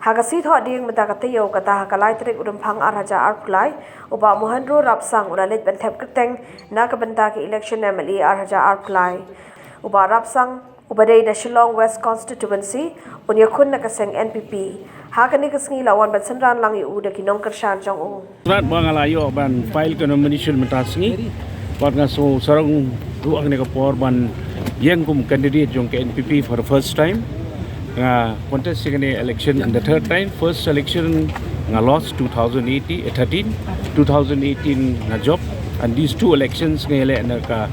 Hagasi tho ding mendakate yo kata hakalai trik udumphang arhaja arkulai uba Mohendro Rapsang ulalit ben Thep Kyrteng na kabenta ki election MLA arhaja arkulai uba Rapsang ubadei na Shillong West constituency unya khun na kaseng NPP hakani kasngi lawan ban sanran lang yu de kinong kershan jong ung Rat bangalayo ban file ke nomination mentasngi buat ngaso sarang ruang ne kapor ban yang kum candidate jong ke NPP for the first time contest in election in the third time. First election lost 2013 na job, and these two elections ngayale na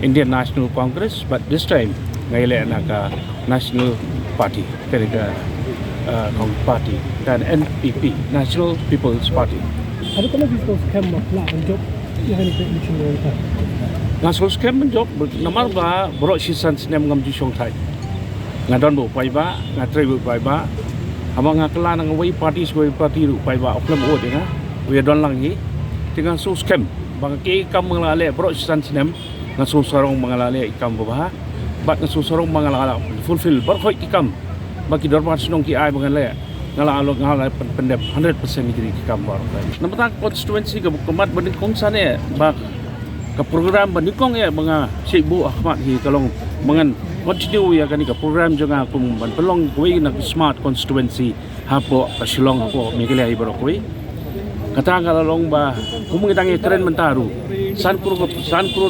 Indian National Congress, but this time ngayale na National Party party dan NPP, National People's Party. Ada kalau bisnes scam lah job yang ini election mereka. National scam job namar ba bro sisan sinem ngam ji song thai ngadon bu pai ba ngatrai bu pai ba amang ngakla nang wei party ru pai ba oklam o de na we don lang hi tinga so scam bang ke kam ngalale bro sisan sinem ngaso sarong mangalale ikam ba bat ngaso sarong mangalala fulfill bar khoi ikam baki dorman snong ki ai bangale ngala alok ngala pendep 100% ni ikam bar namata constituency ke bukamat banding kongsane ba ke program bandikong ya mga Syekh Ahmad hi kalong mangan continue ya kani ke program jonga kum ban pelong koi na smart constituency hapo ka Shillong hapo migile ai baro koi kata kalong ba kum ngitangi keren mentaru san kuro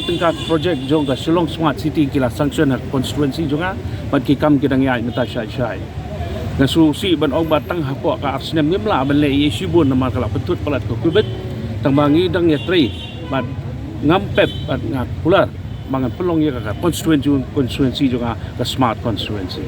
tingkat project jong ka Shillong smart city kila sanction constituency jonga ban ki kam kidang ai menta syai na su si ban ong batang hapo ka arsnem ngimla ban le isu bun nama kala petut pelat ko kubet tangbangi dang ya tri bat ngampep at ngapular mangan pelong ya ka constituency juga ka smart constituency.